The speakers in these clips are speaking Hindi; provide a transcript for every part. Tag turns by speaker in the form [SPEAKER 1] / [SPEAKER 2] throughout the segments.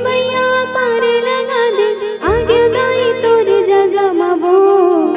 [SPEAKER 1] मैया पार लगा दे आगे गाई तोर जगमगो।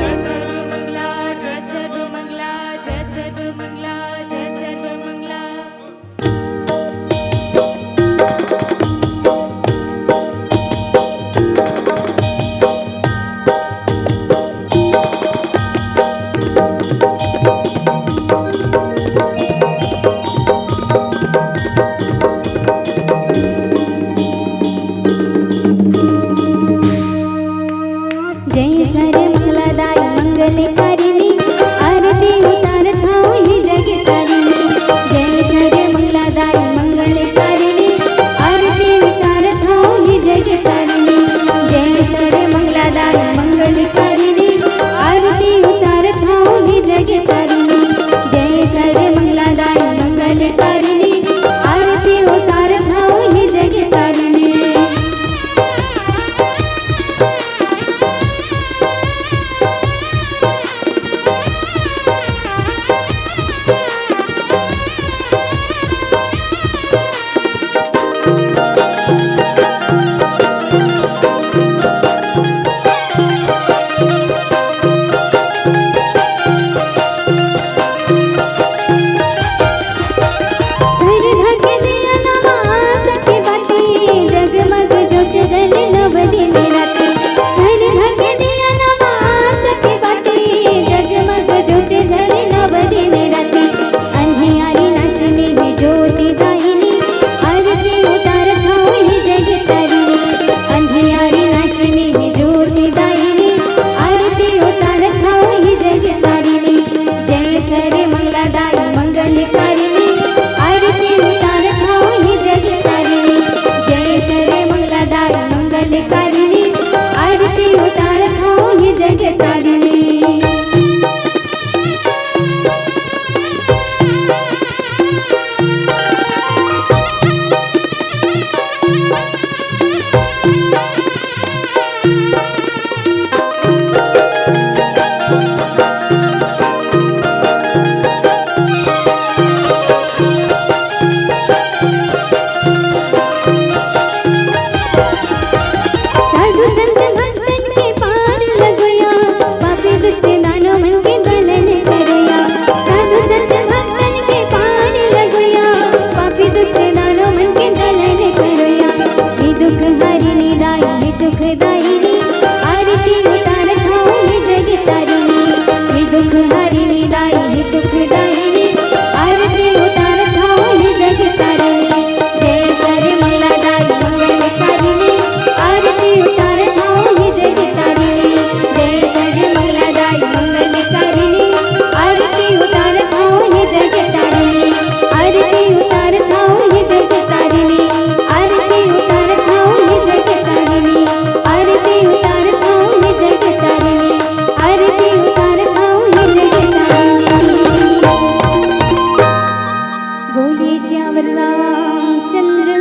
[SPEAKER 1] रामचंद्र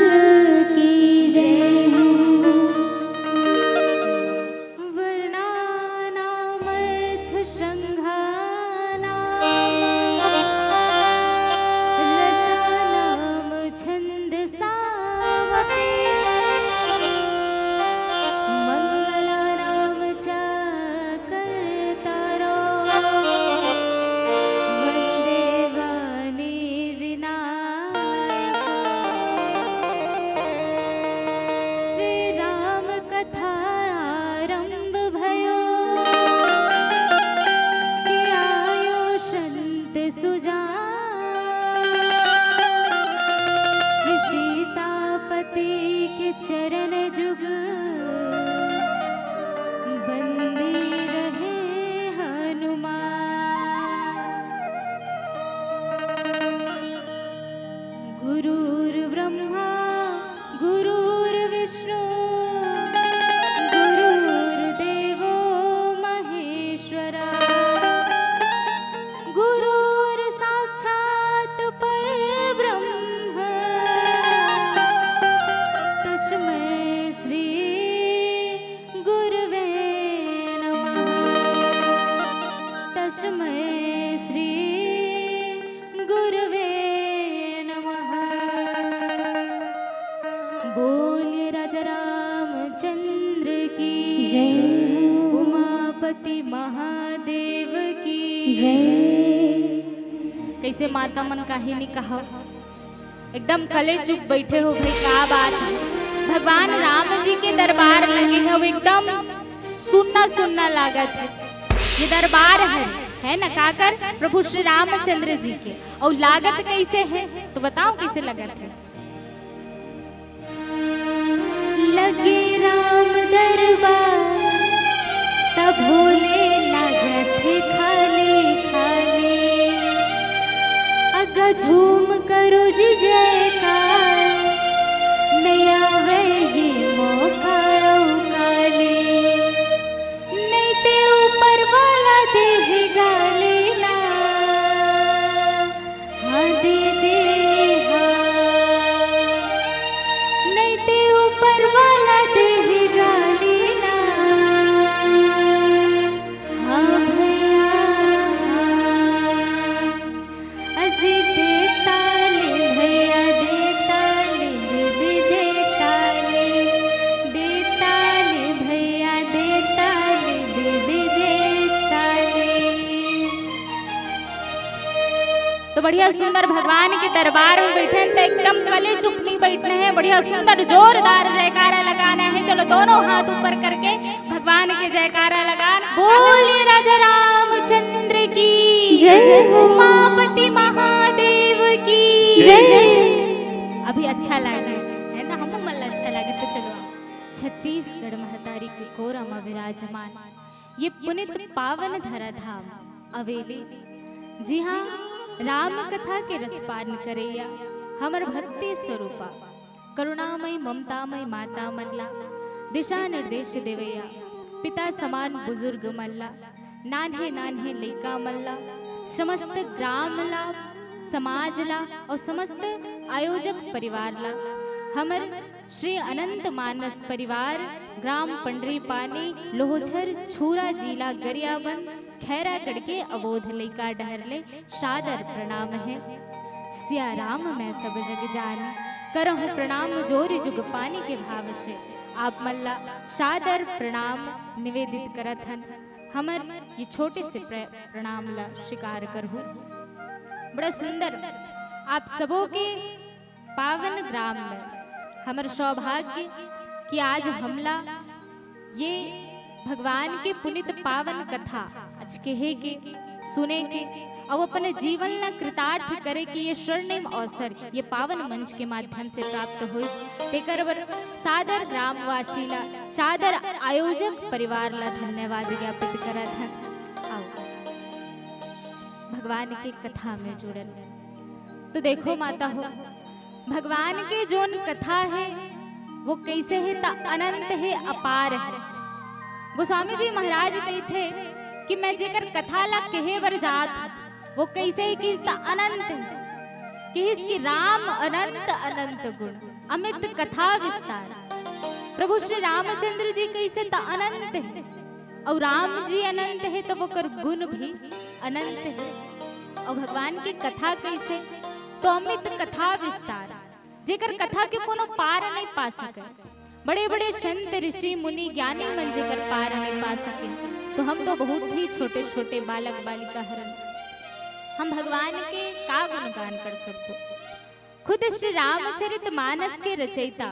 [SPEAKER 1] की जय। वर्णानामर्थ श्रृंगानाम रसानाम छंदसामपि मंगलानाम च कर्तारो वन्दे वाणी विनायक। श्री राम कथा आरंभ भयो कि आयो संत सुजान। श्री सीतापति के चरण जुग बंदी रहे हनुमान। गुरुर्ब्रह्मा गुरुर्विष्णु गुरुर्देवो महेश्वरा। गुरुर्साक्षात् परब्रह्म तस्मै श्री गुरवे नमः। तस्मै श्री गुरवे नमः। बोलिए राजा रामचंद्र की जय। उमापति महादेव की जय। कैसे माता मन काहे नहीं कहा, एकदम कले चुप बैठे हो भाई, का बात है। भगवान राम जी के दरबार लगे हो, एकदम सुनना सुनना लागत है। ये दरबार है ना काकर प्रभु श्री रामचंद्र जी के, और लागत कैसे है तो बताओ कैसे लागत है। लगे राम दरबार तब भोले लागत है खाली खाली। अगा झूम करो जी जयकार, नया है ये मौका काली। नहीं ते ऊपर वाला देगा लेना, हाँ दे दे हाँ। नहीं ते ऊपर वाला देगा लेना, हाँ भैया अजी देता ले भैया देता ले देता ले देता ले भैया देता ले देता ले। तो बढ़िया सुंदर भगवान के दरबार में बैठे हैं तो एकदम कले चुप नहीं बैठने हैं, बढ़िया सुंदर जोरदार जयकारा लगाना है। चलो दोनों हाथ ऊपर करके भगवान के जयकारा लगाना। बोलिए राजा रामचंद्र की जय। उमापति महादेव की जय। अभी अच्छा लगा है ना, हम मन अच्छा लगे तो चलो। छत्तीसगढ़ महतारी के कोरा में विराजमान ये पुनित पावन धरा धाम अवेले। जी हाँ, राम कथा के रसपान करैया हमर भक्ति स्वरूपा करुणामय ममतामय माता मल्ला दिशा निर्देश देवैया पिता समान बुजुर्ग मल्ला नान्हे नान्हे लैका मल्ला समस्त ग्राम ला समाज ला और समस्त आयोजक परिवार ला हमर श्री अनंत मानस परिवार ग्राम पंडरी पानी लोहझर छूरा जिला गरियाबंद खैरागढ़ के अबोध लैका डहरले सादर प्रणाम है। सिया राम मैं सब जग जान करहु प्रणाम जोर जुग पानी के भाव से आप मल्ला सादर प्रणाम निवेदित करत हन। हमर ये छोटे से प्रणाम ला स्वीकार करहु। बड़ा सुंदर आप सबों के पावन ग्राम में हमर सौभाग्य कि आज हमला ये भगवान के पुनित पावन कथा आज कहे के सुने के और अपने जीवन ला कृतार्थ करे कि ये स्वर्णिम अवसर ये पावन मंच के माध्यम से प्राप्त हुई। तेकर बर सादर ग्रामवासी ला सादर आयोजक परिवार ला धन्यवाद ज्ञापित करत हन। आओ भगवान की कथा में जुड़ल तो देखो माता हो, भगवान के जोन कथा है वो कैसे है ता अनंत है अपार है। गोस्वामी जी महाराज कही थे कि मैं जेकर कथा ला कहे बर जात वो कैसे है कि अनंत है। कि इसकी राम अनंत अनंत गुण अमित कथा विस्तार। प्रभु श्री रामचंद्र जी कैसे तो अनंत है और राम जी अनंत है तो वो कर गुण भी अनंत है। और भगवान की कथा कैसे तो अमित कथा विस्तार, जेकर कथा के कोनो पार नहीं पा सके। बड़े बड़े संत ऋषि मुनि ज्ञानी मन जेकर पार नहीं पा सके, तो हम तो बहुत ही छोटे छोटे बालक बालिका हरन हम भगवान के का गुणगान कर सकते। खुद श्री रामचरित मानस के रचयिता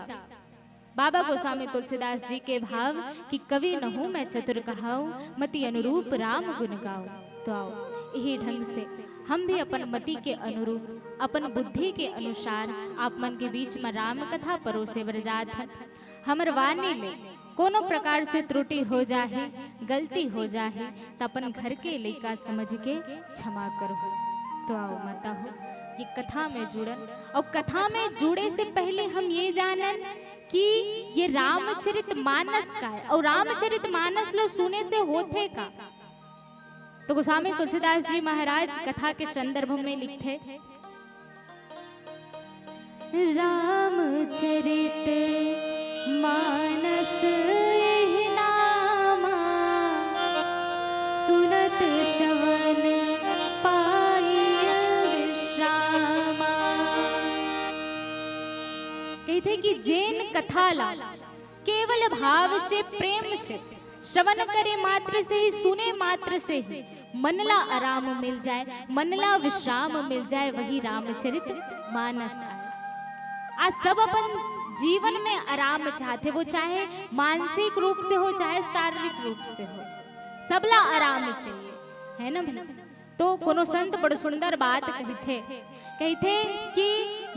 [SPEAKER 1] बाबा गोस्वामी तुलसीदास जी के भाव कि कवि न हूं मैं चतुर कहाऊं, मति अनुरूप राम गुण गाऊं। तो आओ यही ढंग से हम भी अपन मति के अनुरूप अपन बुद्धि के अनुसार आप मन के बीच में राम कथा परोसे बरजात है। हमर वाणी ले कोनो प्रकार से त्रुटि हो जाए, गलती हो जाए तो अपन घर के लइका समझ के क्षमा करो। तो आओ माता हो ये कथा में जुड़न, और कथा में जुड़े से पहले हम ये जानन कि ये रामचरित मानस का है और रामचरित मानस लो सुने से होते का। तो गोस्वामी तुलसीदास जी महाराज कथा के संदर्भ में लिखते, रामचरित मानस एहि नामा, सुनत श्रवण पाइय विश्रामा। कहते कि जैन कथा ला केवल भाव से प्रेम से श्रवण करे मात्र से ही, सुने मात्र से ही मनला आराम मिल जाए, मनला विश्राम मिल जाए, वही रामचरित मानस आए। आज सब अपन जीवन में आराम चाहते, वो चाहे मानसिक रूप से हो चाहे शारीरिक रूप से हो, सबला आराम चाहिए, है ना भाई। तो कोनो संत बड़ सुंदर बात कहते कि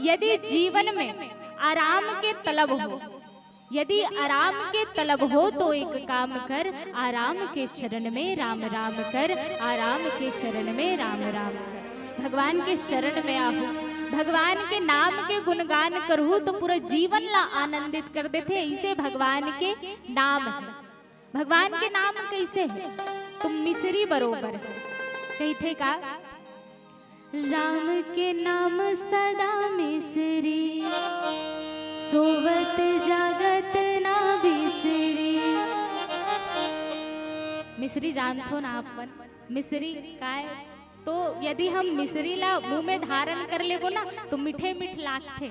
[SPEAKER 1] यदि जीवन में आराम के तलब हो, यदि आराम के तलब हो तो एक काम कर, आराम के शरण में राम राम कर, आराम के शरण में राम राम कर। भगवान के शरण में आहू, भगवान के नाम के गुणगान करहू तो पूरा जीवन ला आनंदित कर देते। ऐसे भगवान के नाम है। भगवान के नाम कैसे है? तुम मिसरी बरोबर है। कहते का राम के नाम सदा मिसरी, सोवत जागत ना बिसरी। मिसरी जानते ना अपन? मिसरी काय? तो यदि हम मिसरी ला मुंह में धारण कर लेगो ना तो मीठे मीठ लागते।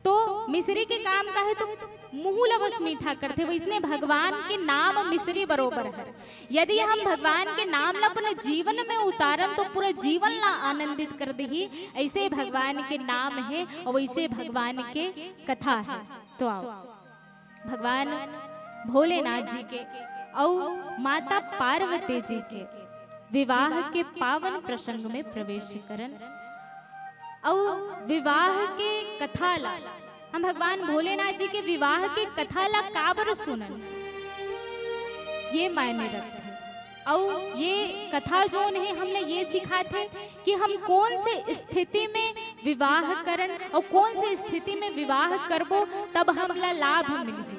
[SPEAKER 1] तो मिसरी के काम का है तो मुंह ला बस मीठा करते, वैसने भगवान के नाम मिसरी बरोबर है। यदि हम भगवान के नाम ला अपने जीवन में उतारन तो पूरा जीवन ला आनंदित कर दही। ऐसे भगवान के नाम है और वैसे भगवान के कथा है। तो आओ भगवान भोलेनाथ जी के और माता पार्वती जी के विवाह के पावन प्रसंग में प्रवेश करन और विवाह के कथा ला हम भगवान भोलेनाथ जी के विवाह के कथा ला काबर सुनन, ये मायने रखते हैं। और ये कथा जो है हमने ये सिखा थे कि हम कौन से स्थिति में विवाह करन और कौन से स्थिति में विवाह करबो तब हमला लाभ मिले।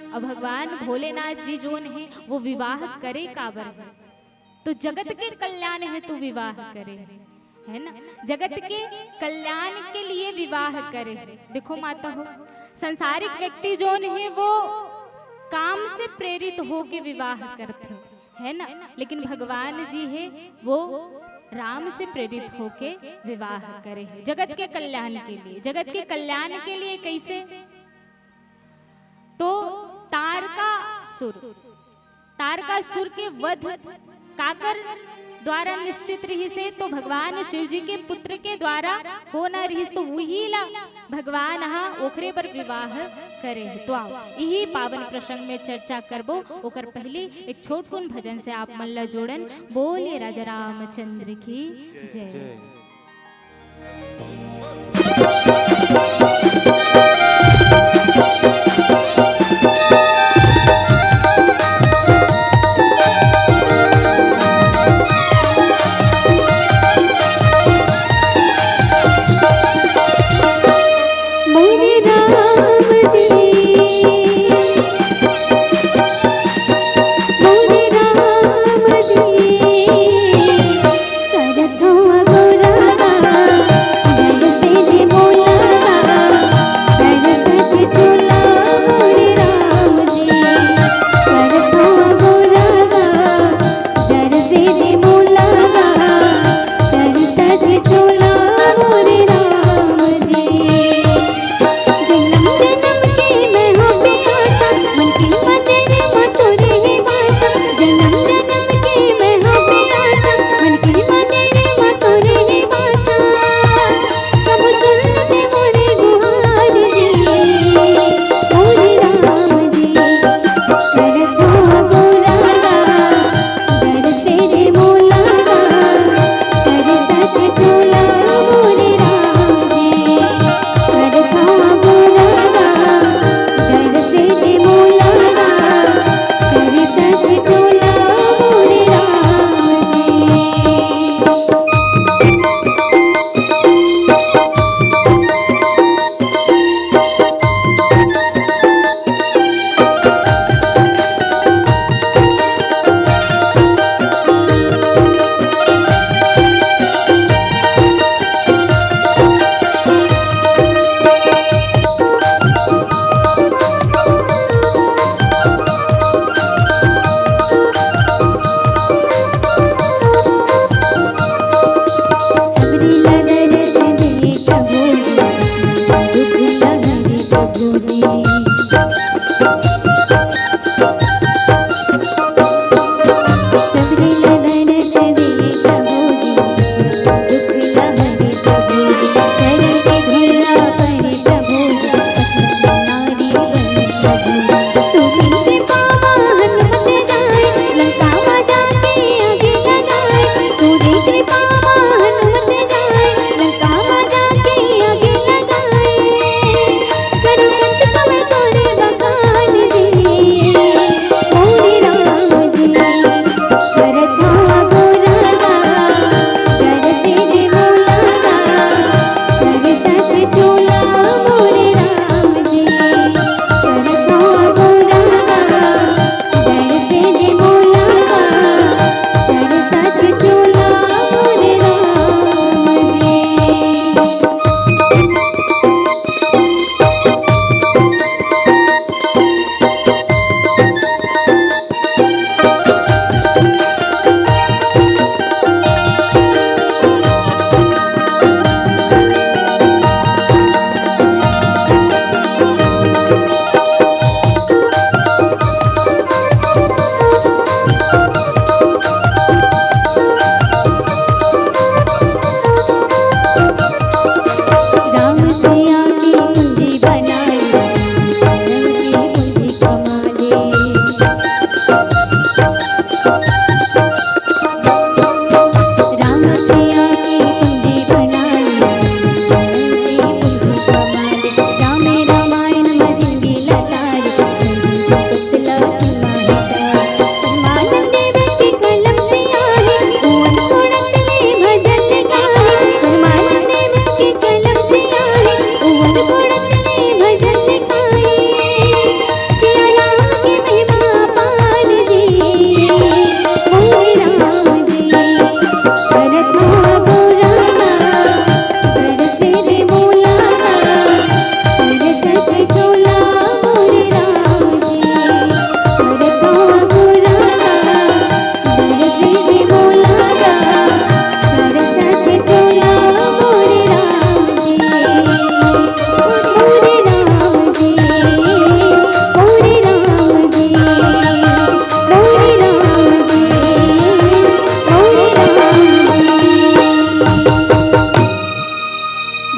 [SPEAKER 1] अब भगवान भोलेनाथ जी जो है वो विवाह करे काबर है? तो जगत के कल्याण है तो विवाह करे, है ना। जगत के कल्याण के लिए विवाह करे। देखो माता हो, संसारिक व्यक्ति जो है वो काम से प्रेरित होके विवाह करते है ना, लेकिन भगवान जी है वो राम से प्रेरित होके विवाह करे जगत के कल्याण के लिए। जगत के कल्याण के लिए कैसे? तो तारकासुर के वध काकर द्वारा निश्चित रही से, तो भगवान शिव जी के पुत्र के द्वारा होना रही, तो वही ला भगवान ओकरे पर विवाह करे। तो आओ यही पावन प्रसंग में चर्चा करबो। ओकर पहले एक छोटकुन भजन से आप मन ला जोड़न। बोलिए राजा रामचंद्र की जय।
[SPEAKER 2] करतो अगोरा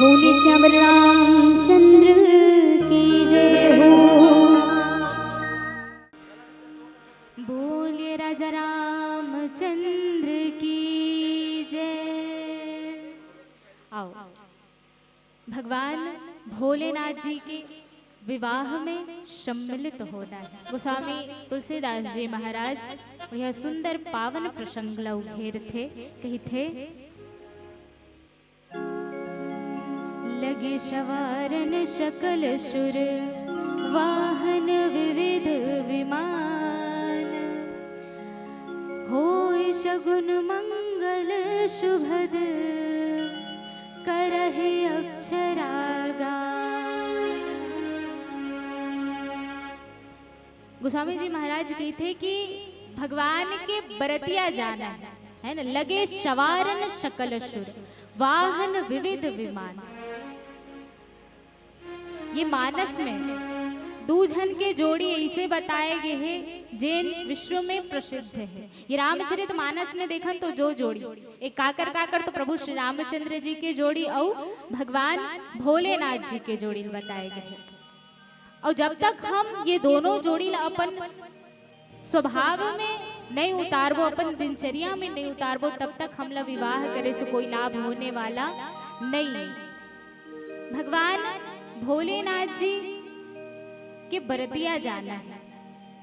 [SPEAKER 1] बोले श्याम रामचंद्र की जय हो। बोले राजा रामचंद्र की जय। आओ भगवान भोलेनाथ जी के विवाह में सम्मिलित होना है। गोस्वामी तुलसीदास जी महाराज यह सुंदर पावन प्रसंग उघेर थे कही थे, लगे सवारन सकल सुर वाहन विविध विमान, होय सगुन मंगल शुभद करहि अक्षरागा। गोस्वामी जी महाराज कहते थे कि भगवान के बरतिया जाना है ना, लगे सवारन सकल सुर वाहन विविध विमान। ये मानस में दूजन के जोड़ी ऐसे बताए गए हैं जैन विश्व में प्रसिद्ध है। ये रामचरित मानस ने देखा तो जो जोड़ी एक काकर तो प्रभु श्री रामचंद्र जी के जोड़ी और भगवान भोलेनाथ जी के जोड़ी बताए गए हैं। और जब तक हम ये दोनों जोड़ी अपन स्वभाव में नहीं उतारबो, अपन दिनचर्या में नहीं उतारबो, तब तक हम लोग विवाह करे से कोई लाभ होने वाला नहीं। भगवान भोलेनाथ जी के बरतिया जाना है।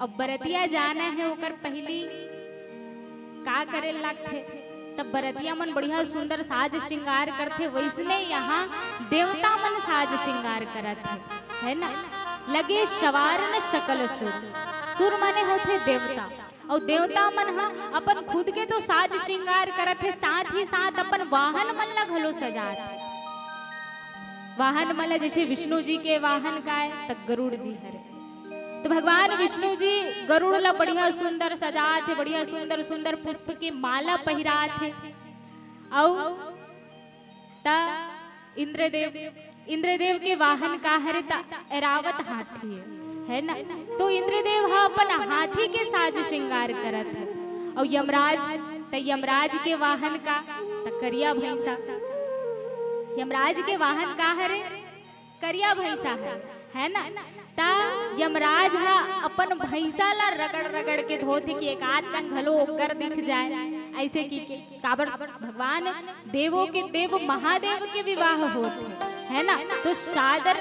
[SPEAKER 1] अब बरतिया जाना है ओकर पहली का करे लगते, तब बरतिया मन बढ़िया सुंदर साज श्रृंगार करते, वैसने यहाँ देवता मन साज श्रृंगार करत है ना। लगे सवारन सकल सुर, सुर माने होते देवता, और देवता मन हा अपन खुद के तो साज श्रृंगार करत है, साथ ही साथ अपन वाहन मन ला घलो सजात है। वाहन मतलब जैसे विष्णु जी के वाहन का है तब गरुड़ जी हरे, तो भगवान विष्णु जी गरुड़ ला बढ़िया सुंदर सजात है, बढ़िया सुंदर सुंदर पुष्प की माला पहिरात है। और ता इंद्रदेव के वाहन का हरे ता एरावत हाथी है ना, तो इंद्रदेव हा अपन हाथी के साज श्रृंगार करत है। और यमराज के वाहन का ता करिया भैंसा, यमराज के वाहन का हरे करिया भैंसा है ना। ता यमराज हा अपन भैंसा ला रगड़ रगड़ के धोते कि एक आध कन घलो ओकर दिख जाए, ऐसे की काबर भगवान देवों के देव महादेव के विवाह होते है ना, तो सादर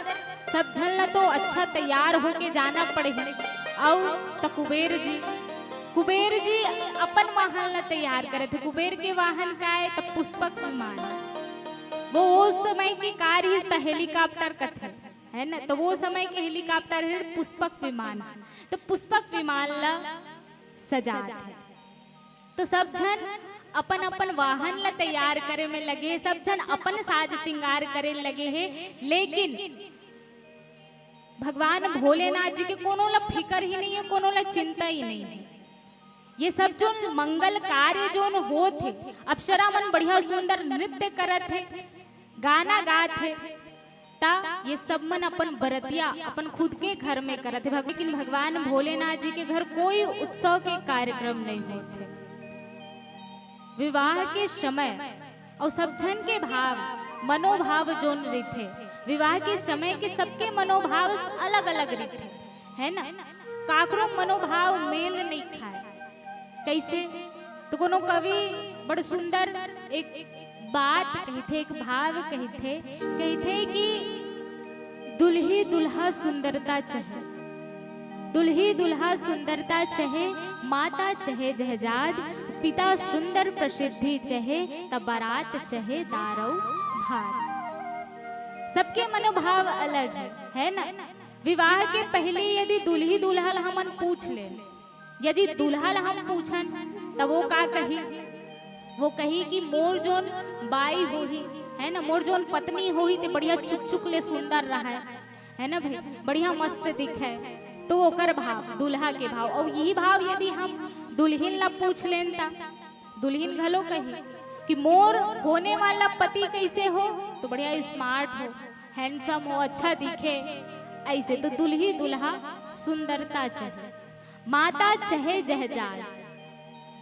[SPEAKER 1] सब झन ला तो अच्छा तैयार होके जाना पड़े। और तो कुबेर जी अपन वाहन ला तैयार करे थे। कुबेर के वाहन का है तब पुष्पक विमान, वो उस समय की कार ही हेलीकॉप्टर कथे है ना, तो वो समय के हेलीकॉप्टर है पुष्पक विमान, तो पुष्पक विमान ला सजा है। तो सब जन अपन अपन वाहन ला तैयार करे में लगे, सब जन अपन साज श्रृंगार करे लगे हैं। लेकिन भगवान भोलेनाथ जी के कोनो ला फिकर ही नहीं है, कोनो ला चिंता ही नहीं है। ये सब जो मंगल कार्य जो हो थे, अप्सरा मन बढ़िया सुंदर नृत्य करत थे, गाना गात थे, ता ये सब मन अपन बरतिया अपन खुद के घर में करत थे। लेकिन भगवान भोलेनाथ जी के घर कोई उत्सव के कार्यक्रम नहीं होते। विवाह के समय और सब जन के भाव मनोभाव जोन रहते, विवाह के समय के सबके मनोभाव अलग अलग रहते है ना। काकरो मनोभाव मेल नहीं खाए, कैसे तो कोनो कवि बड़ सुंदर एक बात कहते, एक भाव कहते कि दुल्ही दुल्हा सुंदरता चहे, दुल्ही दुल्हा सुंदरता चहे, माता चहे जहजाद, पिता सुंदर प्रसिद्धि चहे, तब बारात चहे दारौ भार। सबके मनोभाव अलग है ना। विवाह के पहले यदि दुल्ही दुल्हा हमन पूछ ले, यदि दुल्हा हम पूछन तब वो का कही, वो कही कि मोर जोन बाई होही है ना, मोर जोन पत्नी होही ते बढ़िया चुक चुक ले सुंदर रहा है ना भाई, बढ़िया मस्त दिखे, तो ओकर भाव दुल्हा के भाव। और यही भाव यदि हम दुल्हिन ला पूछ लेन ता दुल्हिन घलो कही कि मोर होने वाला पति कैसे हो, तो बढ़िया स्मार्ट हो, हैंडसम हो, अच्छा दिखे, ऐसे। तो दुल्ही दुल्हा सुंदरता चहे, माता चहे जहजाद,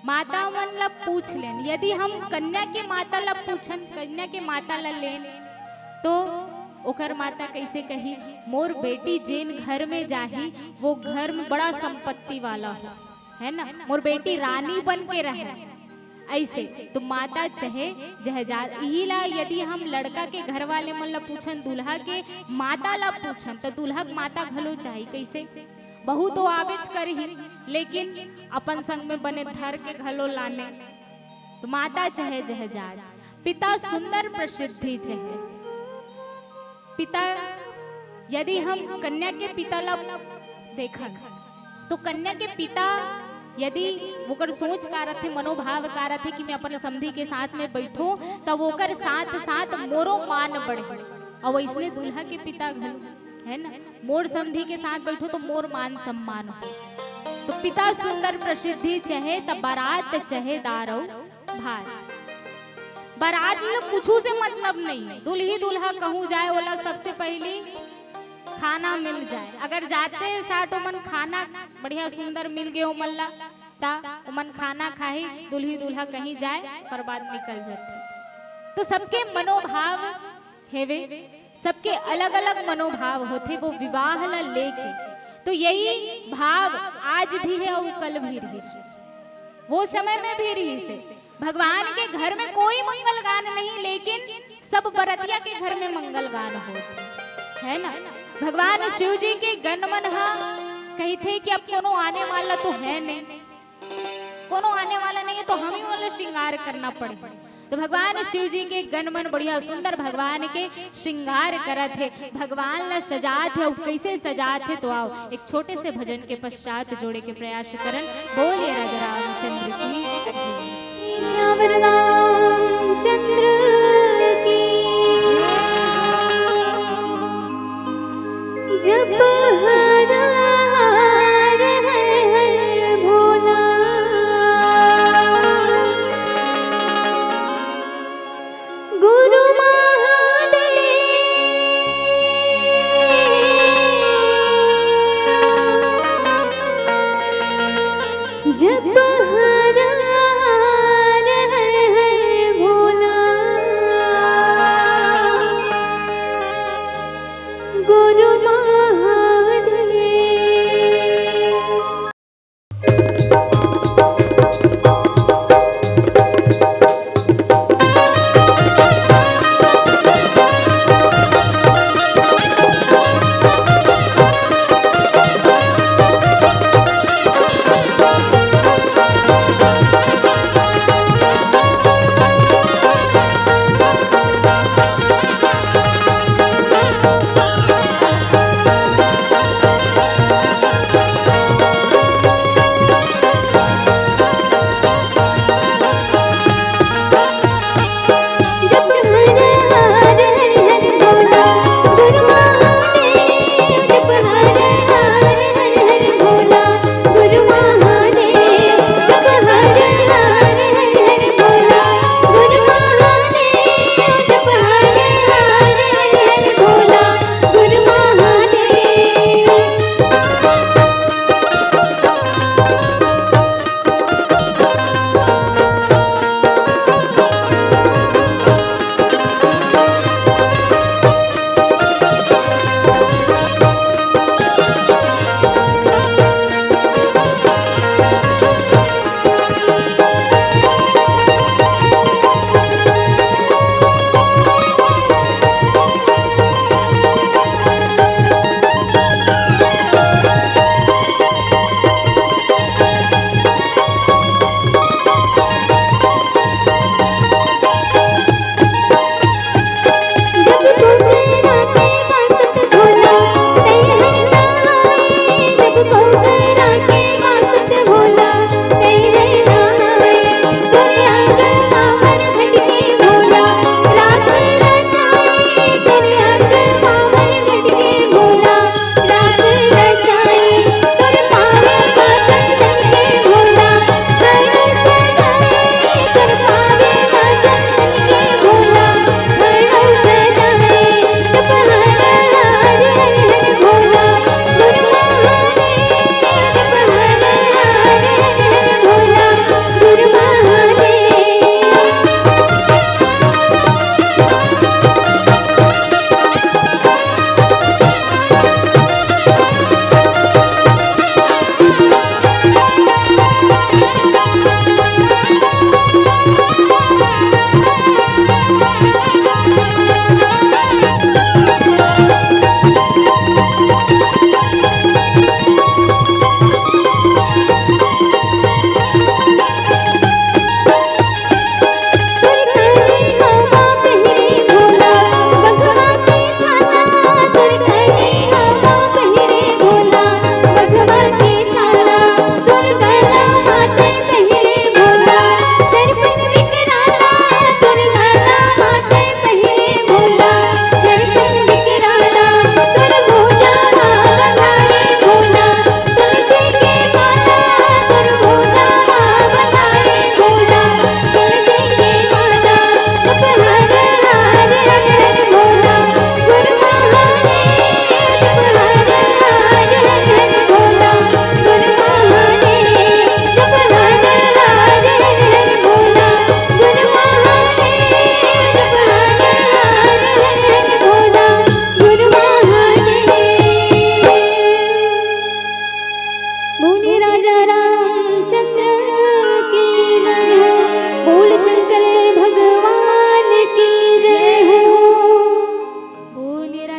[SPEAKER 1] माता मन ला पूछ लेन। यदि हम कन्या के माता ला पूछन, कन्या के माता ला लेन तो ओकर माता कैसे कही, मोर बेटी जेन घर में जाही वो घर में बड़ा संपत्ति वाला हो, है ना, मोर बेटी रानी बन के रहे। ऐसे तो माता चहे जहजाद यही ला, यदि हम लड़का के घर वाले मन ला पूछन, दूल्हा के माता ला पूछन तो दूल्हा के माता घलो चाहिए। कैसे, बहू तो आवेच करही लेकिन अपन संग में बने धर के घलो लाने, तो माता चहे जहजाद। पिता सुंदर प्रसिद्धि चहे, पिता यदि हम कन्या के पिता ला देखा तो कन्या के पिता यदि वो सोच का रथे, मनोभाव का रथे कि मैं अपने समधी के साथ में बैठूं तब वो साथ साथ मोरो मान बढ़े, और इसलिए दूल्हा के पिता घर है ना, मोर समधी के साथ बैठो तो मोर मान सम्मान हो। तो पिता सुंदर प्रसिद्धि चहे तब बारात चहे दारो भार। बारात में कुछ से मतलब नहीं, दुल्ही दूल्हा कहूँ जाए वाला सबसे पहली खाना मिल जाए। अगर जाते साथ मन खाना बढ़िया सुंदर मिल गए मल्ला ता मन खाना खाही, दुल्ही दूल्हा कहीं जाए पर बाद निकल जाते। तो सबके मनोभाव हेवे, सबके अलग अलग मनोभाव होते वो विवाह ला लेके। तो यही भाव आज भी है और कल भी रही से, वो समय में भी रही से। भगवान के घर में कोई मंगल गान नहीं, लेकिन सब बरतिया के घर में मंगल गान होते है ना। भगवान शिव जी के गणमन कही थे कि अब कोनो आने वाला तो है नहीं, कोनो आने वाला नहीं है तो हम ही वाला श्रृंगार करना पड़े। तो भगवान शिव जी के गणमन बढ़िया सुंदर भगवान के श्रृंगार करत है, भगवान ला सजात है। कैसे जात है तो आओ एक छोटे से भजन के पश्चात जोड़े के प्रयास करन। बोलिए राजा रामचंद्र की जय।
[SPEAKER 2] श्यावर रामचंद्र की जब हरा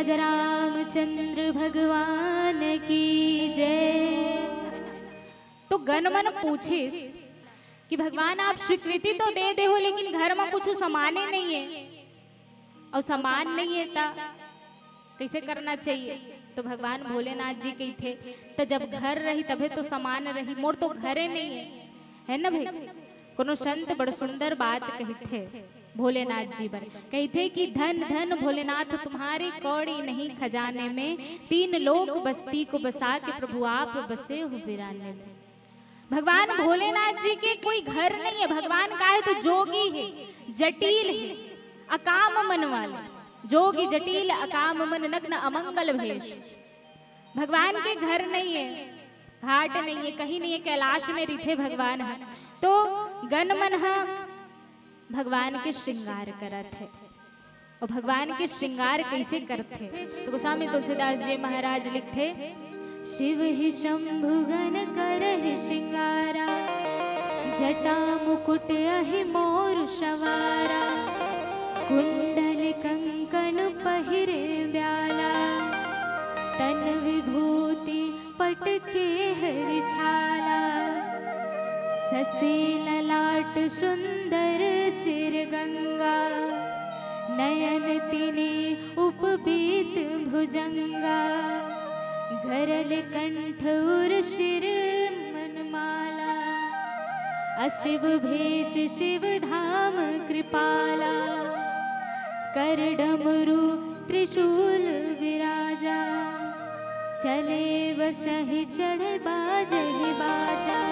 [SPEAKER 1] भज रामचंद्र भगवान की जय। तो गण मन पूछे कि भगवान आप स्वीकृति तो दे हो लेकिन घर में कुछ सामान ही नहीं है और सामान नहीं है ता कैसे करना चाहिए। तो भगवान भोलेनाथ जी कही थे तो जब घर रही तबे तो सामान रही, मोर तो घरे नहीं है ना भाई। कोनो संत बड़ सुंदर बात कही थे भोलेनाथ जी पर, कही थे कि धन धन भोलेनाथ तुम्हारी कौड़ी नहीं खजाने में, 3 लोक बस्ती को बसा के प्रभु आप बसे हो वीराने में। भगवान भोलेनाथ जी के कोई घर नहीं है। भगवान का है तो जोगी है, जटिल है, अकाम मन वाले, जोगी जटिल अकाम मन नग्न अमंगल भेष। भगवान के घर नहीं है, घाट नहीं है, कहीं नहीं है, कैलाश में रिथे भगवान है। तो गण मन भगवान के श्रृंगार करत है। और भगवान के श्रृंगार कैसे करते तो गोस्वामी तुलसीदास जी महाराज लिखते, शिव ही शंभु गण करहि श्रृंगारा, जटा मुकुट अहि मोर सवारा, कुंडल कंकण पहिरे ब्याला, तन विभूति पटके हरि छाला, ससे ललाट सुंदर सिर गंगा, नयन तिने उपबीत भुजंगा, गरल कंठ उर शिर मनमाला, अशिव भेष शिव धाम कृपाला, कर डमरू त्रिशूल विराजा, चले वशहि चढ़ बाजहि बाजा।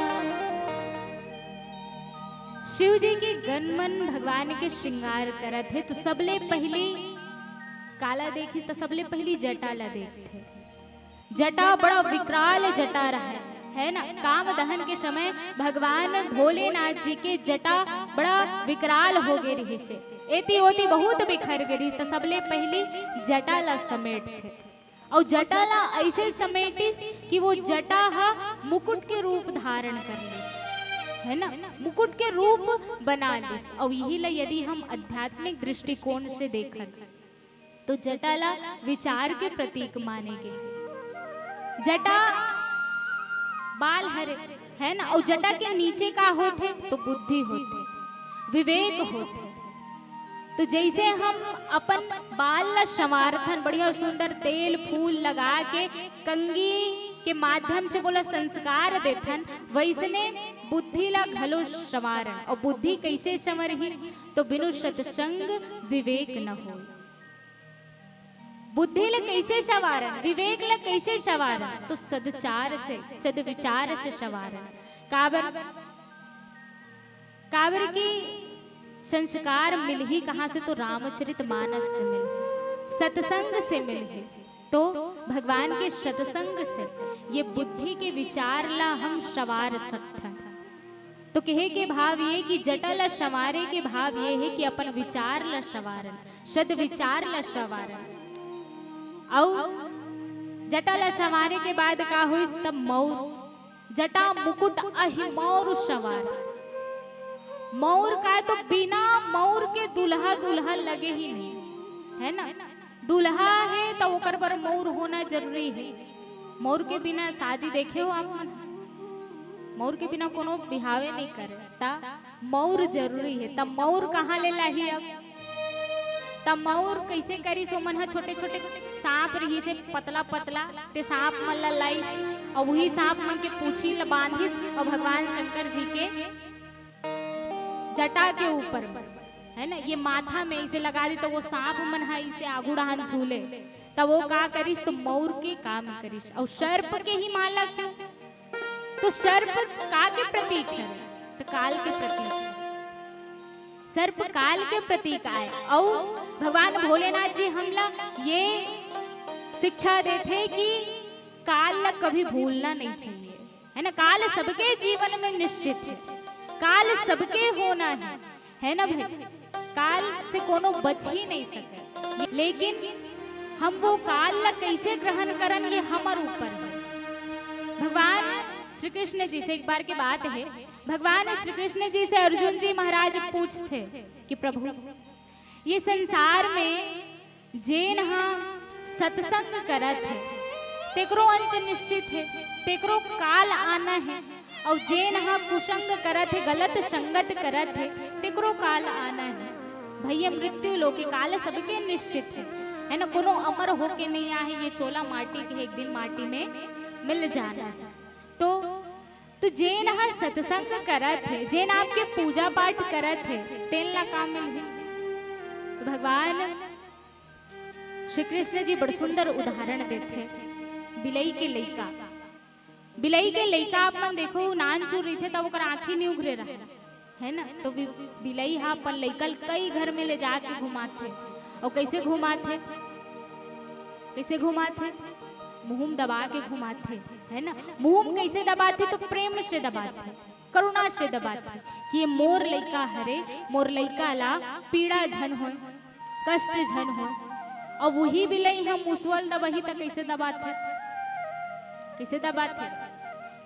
[SPEAKER 1] शिव जी के गणमन भगवान के श्रृंगार करत है। तो सबले पहली काला देखी तो सबले पहली जटा ला देखते, जटा बड़ा विकराल जटा रहा है ना। काम दहन के समय भगवान भोलेनाथ जी के जटा बड़ा विकराल हो गए रही से, एती ओती बहुत बिखर गई। तो सबले पहली जटा ला समेट थे और जटा ला ऐसे समेटिस कि वो जटा हा मुकुट के रूप धारण कर लिस, है ना, मुकुट के रूप बना लिस। और यही ला यदि हम आध्यात्मिक दृष्टिकोण से देखें तो जटा ला विचार के प्रतीक माने गए। जटा बाल हरे है ना, और जटा के नीचे का होते तो बुद्धि होते, विवेक होते। तो जैसे हम अपन बाल ला संवारथन बढ़िया सुंदर तेल फूल लगा के कंगी के माध्यम से बोला संस्कार देथन, वैसने बुद्धि ला घलो संवारन। और बुद्धि कैसे संवरही तो बिनु सत्संग विवेक न हो। बुद्धि ला कैसे संवारन, विवेक ला कैसे संवारन तो सदचार से सदविचार से संवारन। काबर की संस्कार मिल ही कहाँ से तो रामचरित मानस से मिल, सत्संग से मिल ही। तो भगवान के सत्संग से ये बुद्धि के विचार ला हम संवार सकते हैं। तो कहे के भाव ये कि जटा ला संवारे के भाव ये है कि अपन विचार ला संवारन, सद विचार ला संवारन। और जटा ला संवारे के बाद का हुई तब मौर, जटा मुकुट अहि मौर सवार। मौर का तो बिना मौर के दुल्हा दुल्हा लगे ही नहीं, है ना। दुल्हा है तो ओकर पर मौर होना जरूरी है। मौर के बिना शादी देखे हो आप मन, मौर के बिना कोनो बिहावे नहीं करे ता मौर जरूरी है। तब मौर कहाँ ले लाही अब, तब मौर कैसे करी सो मन छोटे छोटे सांप रही से पतला पतला ते सांप मन ला लाइस और वही सांप मन के पूछी ला बांधिस और भगवान शंकर जी के जटा के ऊपर है ना ये माथा में इसे लगा दी तो वो सांप मन है इसे आगुड़ान झूले तब वो का करिस तो मौर के काम करिस। और सर्प के ही माला क्यों तो सर्प का के प्रतीक है तो काल के प्रतीक, सर्प काल के प्रतीक आए। और भगवान भोलेनाथ जी हमला ये शिक्षा देते कि काल ला कभी भूलना नहीं चाहिए, है ना। काल सबके जीवन में निश्चित है, काल सबके होना है ना भाई। काल से कोनो बच ही नहीं सके, लेकिन हम वो काल ला कैसे ग्रहण करन ये हमारे ऊपर है। भगवान श्री कृष्ण जी से एक बार की बात है, भगवान श्री कृष्ण जी से अर्जुन जी महाराज पूछते कि प्रभु ये संसार में जेन हाँ सत्संग करत है तेकरो अंत निश्चित है, तेकरो काल आना है। और जेन हा कुसंग करत है, गलत संगत करत है, तेकरो काल आना है। भैया मृत्यु लोके काल सबके निश्चित है ना। कोनो अमर होके नहीं आए, ये चोला माटी के एक दिन माटी में मिल जाना है। तो जेन हा सत्संग करत है, जेन आपके पूजा पाठ करत है, तेल ला काम मिल है। तो भगवान श्री कृष्ण जी बड़ सुंदर उदाहरण देते हैं। बिलई के लइका, बिलई के लइका आप मन देखो नान चूर रही थे तब ओकर आँखी नहीं उघरे रहा है ना। तो बिलई हा अपन लइकल कई घर में ले जाके घुमाते। और कैसे घुमाते, कैसे घुमाते, मुंह दबा के घुमाते है ना। मुंह कैसे दबाते, तो प्रेम से दबाते, करुणा से दबाते कि ये मोर लइका हरे, मोर लइका ला पीड़ा झन हो, कष्ट झन हो। और वही बिलई हम मुसवल दबही तक कैसे दबाते, कैसे दबाते,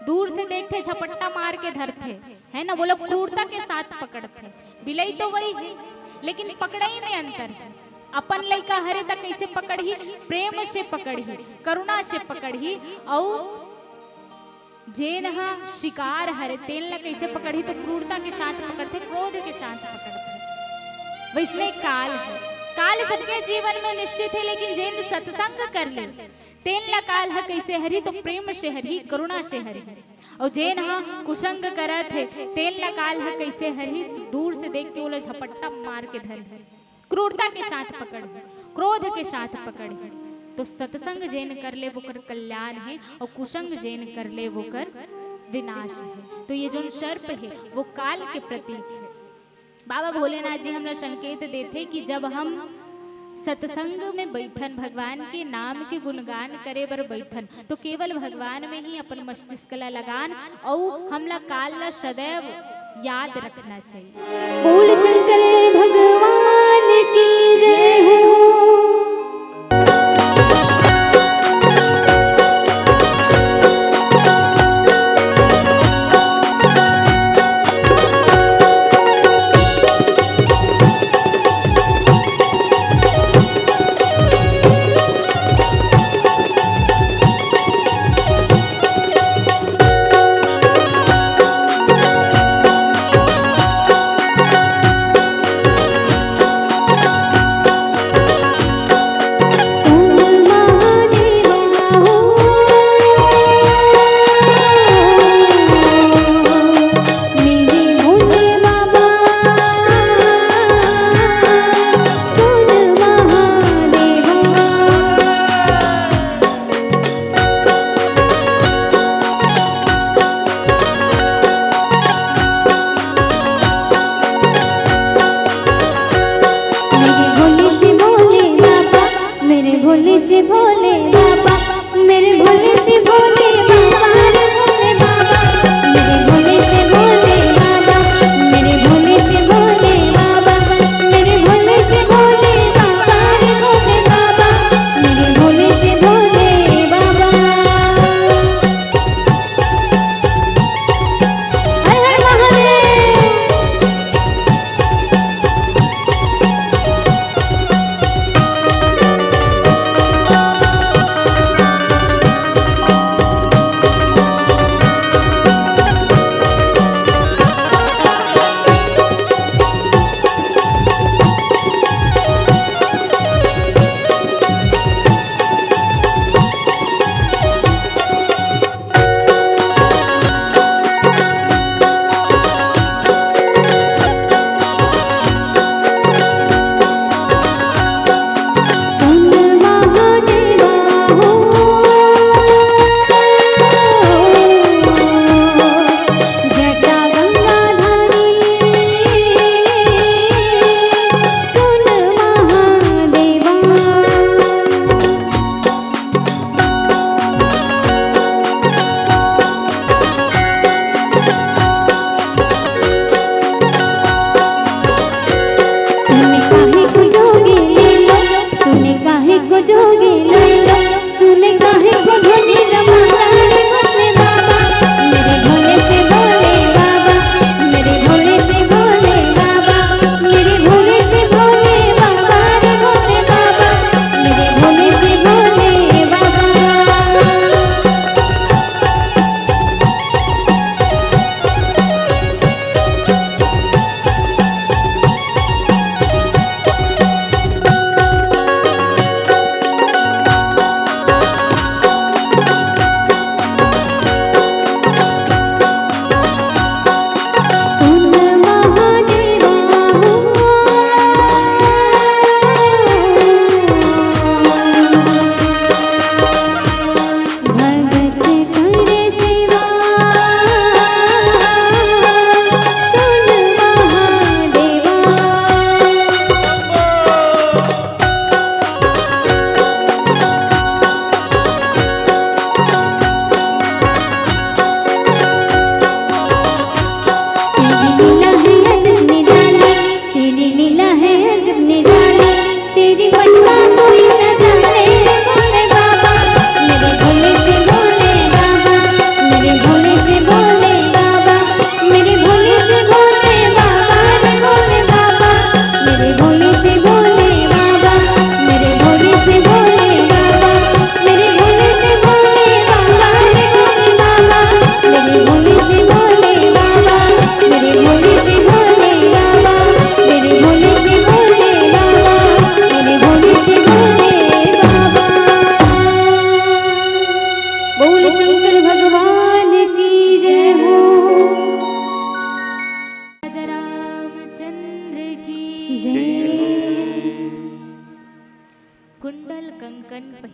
[SPEAKER 1] दूर से देखते झपट्टा मार के धरते है ना। बोलो क्रूरता के साथ पकड़ते। बिलई तो वही है लेकिन पकड़ई में अंतर है। अपन लइका हरे तक कैसे पकड़ी, प्रेम से पकड़ी, करुणा से पकड़ी। और जेन हा शिकार हरे तेल ला कैसे पकड़ी, तो क्रूरता के साथ पकड़ते, क्रोध के साथ पकड़ते। वैसने काल है, काल सबके जीवन में निश्चित है, लेकिन जेन सत्संग कर ले तेल ला काल है कैसे हरी, तो प्रेम से हरी, करुणा से हरी। और जेन हा कुसंग करत है तेल ला काल है कैसे हरी, तो दूर से देख के वो झपट्टा मार के धर, क्रूरता के साथ पकड़, क्रोध के साथ पकड़। तो सत्संग जेन कर ले वो कर कल्याण है, और कुसंग जेन कर ले वो कर विनाश है। तो ये जो सर्प है वो काल के प्रतीक है। बाबा भोलेनाथ जी हमरा संकेत देते कि जब हम सत्संग में बैठन, भगवान के नाम के गुणगान करे बर बैठन, तो केवल भगवान में ही अपन मस्तिष्क ला लगान, और हमला काल ला सदैव याद रखना चाहिए।
[SPEAKER 2] बोल शंकर भगवान की जय हो।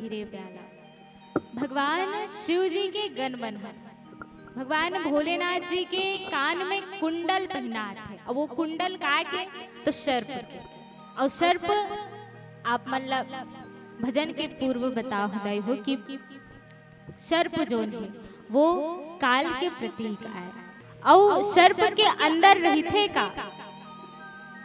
[SPEAKER 1] पहिरे प्याला। भगवान शिव जी के गण बनहन, भगवान भोलेनाथ जी के कान में कुंडल पहनात है, और वो कुंडल का के तो सर्प के। और सर्प आप मतलब भजन के पूर्व बताओ हृदय हो कि सर्प जो है वो काल के प्रतीक है। और सर्प के अंदर रही थे का,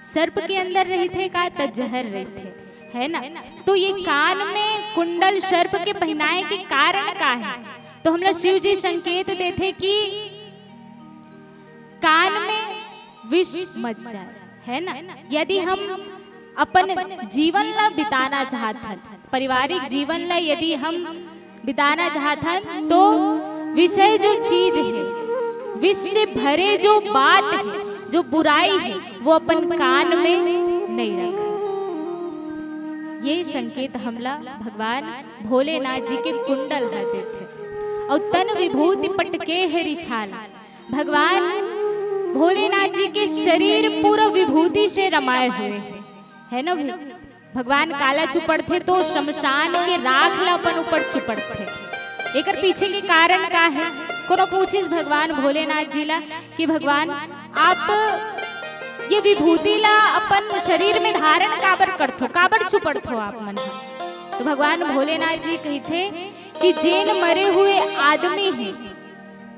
[SPEAKER 1] सर्प के अंदर रही थे का तब जहर रही थे, है ना। तो ये कान में कुंडल सर्प के पहनाए के कारण का है, तो हम लोग शिव जी संकेत देते कि कान में विष मत जाए, है ना। यदि हम अपन जीवन ला बिताना चाहते, पारिवारिक जीवन ला यदि हम बिताना चाहते, तो विषय जो चीज है, विष से भरे जो बात है, जो बुराई है, वो अपन कान में नहीं रखा। ये संकेत हमला भगवान भोलेनाथ जी के कुंडल हाथे थे। और तन विभूति पटके है रिछाल, भगवान भोलेनाथ जी के शरीर पूरा विभूति से रमाए हुए है ना। भगवान काला चुपड़ थे तो शमशान के राख ला अपन ऊपर चुपड़ थे। एकर पीछे के कारण का है, कोनो पूछिस भगवान भोलेनाथ जी ला कि भगवान आप ये विभूति ला अपन शरीर में धारण काबर करथो, काबर चुपड़थो आप मन। तो भगवान भोलेनाथ जी कही थे कि जेन मरे हुए आदमी है,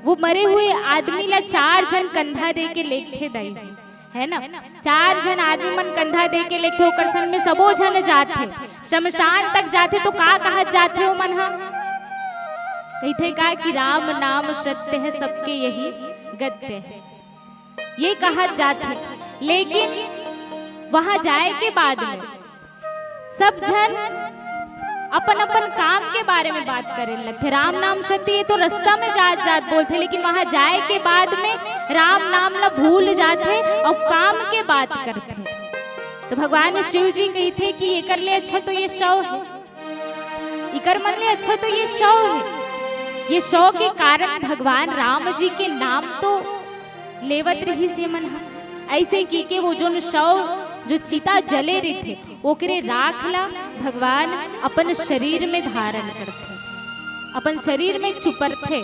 [SPEAKER 1] वो मरे हुए आदमी ला 4 जन कंधा दे के लेके दई, है ना। 4 जन आदमी मन कंधा दे के लेके ओकर सन में सबो जन जाते, शमशान तक जाते। तो का कहत जाते हो मन, कही थे का कि राम नाम सत्य है, सबके यही गत्य है, ये कहा जाते। लेकिन वहां जाए के बाद में सब जन अपन अपन काम के बारे में बात करे लगते। राम नाम सत्य ये तो रास्ता में जात जात बोलते, लेकिन वहां जाए के बाद में राम नाम ला भूल जाते और काम के बात करते। तो भगवान शिव जी कही थे कि एकर ले अच्छा तो ये शव है, इकर मन ले अच्छा तो ये शव है। ये शव के कारण भगवान राम जी के नाम तो लेवत रही से मन। ऐसे की के वो जो शव जो चिता जले रही थे, ओकरे राख ला भगवान अपन शरीर में धारण करते, अपन शरीर में चुपरते,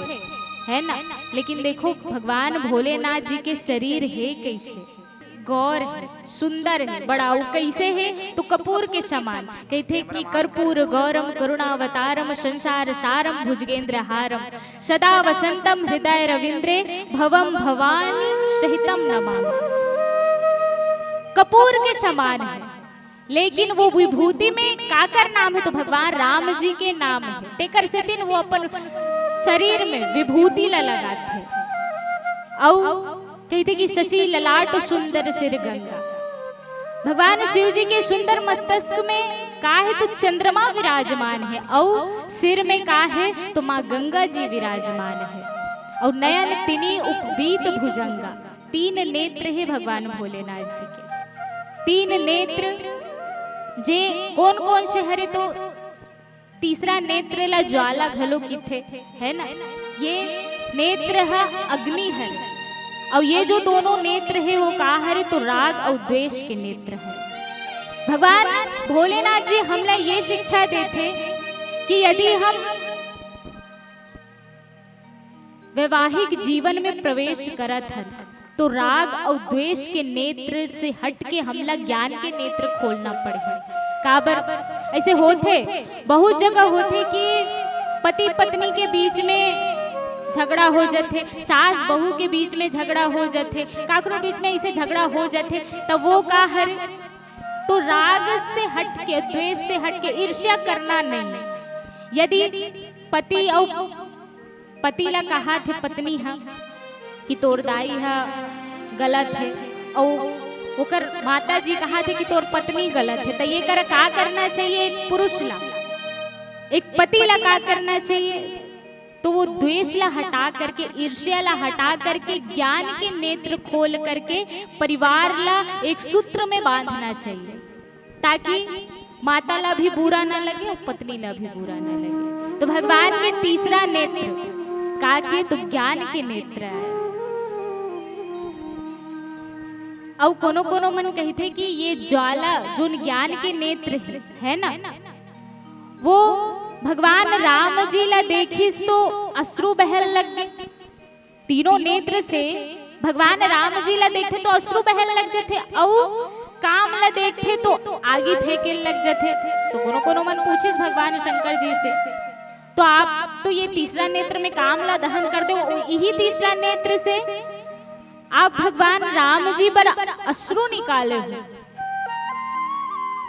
[SPEAKER 1] है ना। लेकिन देखो भगवान भोलेनाथ जी के शरीर है कैसे, गौर है, सुंदर है, बड़ा। वो कैसे है तो कपूर के समान। कहते कि कर्पूर गौरम करुणावतारम संसार सारम भुजगेंद्र हारम सदा वसंतम हृदय रविंद्रे भवम भवानी सहितम नमामि। कपूर के समान है, लेकिन वो विभूति में काकर नाम है तो भगवान राम जी के नाम है। तेकर से दिन वो अपन शरीर में विभूति ला लगाते। और कहते कि शशि ललाट सुंदर सिर गंगा, भगवान शिव जी के सुंदर मस्तक में का है तो चंद्रमा विराजमान है, और सिर में का है तो माँ गंगा जी विराजमान है। और नयन तिनी उपबीत भुजंगा, 3 नेत्र है भगवान भोलेनाथ जी के। 3 नेत्र जे कौन कौन से हरे तो तीसरा नेत्र ला ज्वाला घलो की थे, है ना। ये नेत्र है अग्नि है, और ये जो दोनों नेत्र है वो का हरे तो राग और द्वेष के नेत्र है। भगवान भोलेनाथ जी हमला ये शिक्षा देते कि यदि हम वैवाहिक जीवन में प्रवेश करत हैं तो राग और द्वेष के नेत्र से हट के हमला ज्ञान के नेत्र खोलना पड़े। काबर ऐसे होते बहुत जगह होते कि पति पत्नी के बीच में झगड़ा हो जाते, सास बहू के बीच में झगड़ा हो जाते, काकरों बीच में ऐसे झगड़ा हो जाते। तब वो का हर तो राग से हट के, द्वेष से हट के, ईर्ष्या करना नहीं। यदि पति और पति ला कहा थे पत्नी है कि तोर दाई है गलत है, और ओकर माता जी कहा थे कि तोर पत्नी गलत है, तो ये कर का करना चाहिए एक पुरुष ला, एक पति ला का करना चाहिए तो वो द्वेष ला हटा करके, ईर्ष्या ला हटा करके, ज्ञान के नेत्र खोल करके परिवार ला एक सूत्र में बांधना चाहिए, ताकि माता ला भी बुरा ना लगे और पत्नी ला भी बुरा ना लगे। तो भगवान के तीसरा नेत्र का के तो ज्ञान के नेत्र है। और कोनो कोनो मन कहते कि ये ज्वाला जो ज्ञान के नेत्र है ना, वो भगवान राम जी ला देखिस तो अश्रु बहल लग गए। तीनों नेत्र से भगवान राम जी ला देखते तो अश्रु बहल लग जाते और काम ला देखते तो आगे फेंके लग जाते। तो कोनो कोनो मन पूछिस भगवान शंकर जी से, तो आप तो ये तीसरा नेत्र में काम ला दहन कर दो, यही तीसरा नेत्र से आप भगवान राम जी पर अश्रु निकाले हो,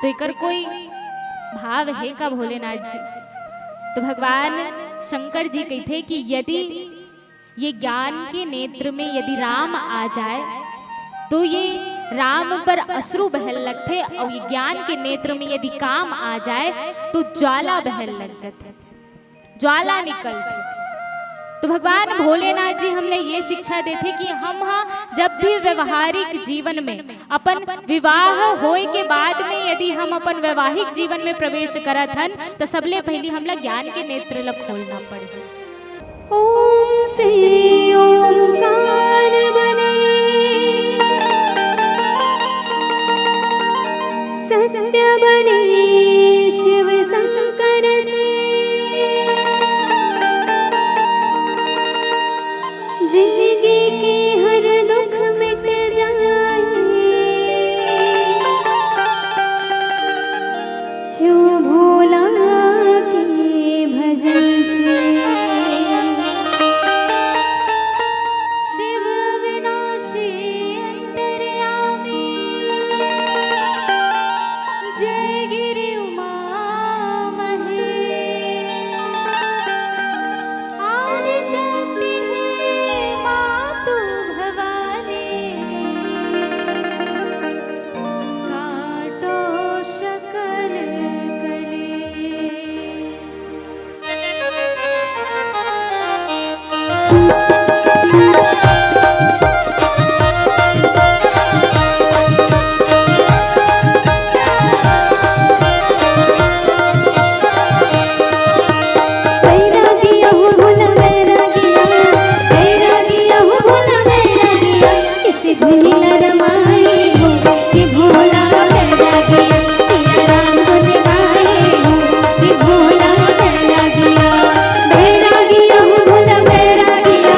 [SPEAKER 1] तो एकर कोई भाव है का भोलेनाथ जी? तो भगवान शंकर जी कहते कि यदि ये ज्ञान के नेत्र में यदि राम आ जाए तो ये राम पर अश्रु बहल लगते, और ये ज्ञान के नेत्र में यदि काम आ जाए तो ज्वाला बहल लग जाते, ज्वाला निकलते। तो भगवान भोलेनाथ जी हमने ये शिक्षा देते कि हम जब भी व्यवहारिक जीवन में अपन विवाह होए के बाद में यदि हम अपन वैवाहिक जीवन में प्रवेश करत हन तो सबले पहले हमला ज्ञान के नेत्र ला खोलना पड़े।
[SPEAKER 2] ओम से ओमकार बने, सत्य बने शिव शंकर से, जिंदगी के हर दुख मिट जाए, शिव भोला के भजन से। शिव विनाशी अंतर्यामी, जय गिरि उमा महेश, आदि शक्ति है मातु भवानी, काटो शकल कलेश। बैरागिया हो भोला बैरागिया, बैरागिया हो भोला बैरागिया, किसे धुनी रमाए हो कि भोला बैरागिया, सिया राम गुन गाए हो कि भोला बैरागिया। बैरागिया हो भोला बैरागिया,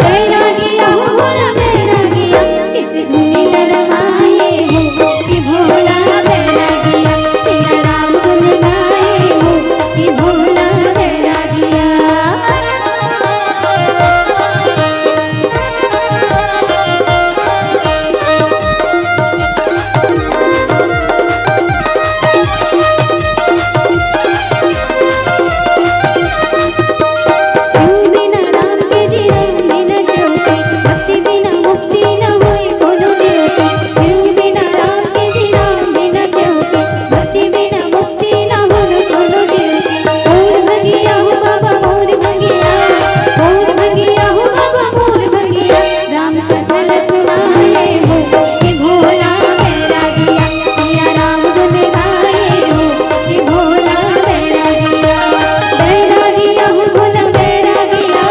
[SPEAKER 2] बैरागिया हो भोला बैरागिया, किसे धुनी रमाए हो कि भोला बैरागिया, सिया राम गुन गाए हो कि भोला बैरागिया। शिव बिना राम के जीवन बिना शिव के, भक्ति बिना मुक्ति न होए कोनो देवते। शिव बिना राम के जीवन बिना शिव के, भक्ति बिना मुक्ति न होए कोनो देवते। मोर भगिया हो बाबा मोर भगिया, मोर भगिया हो बाबा मोर भगिया, राम कथन सुनाए हो कि भोला बैरागिया, सिया राम गुन गाए हो कि भोला बैरागिया। बैरागिया हो भोला बैरागिया,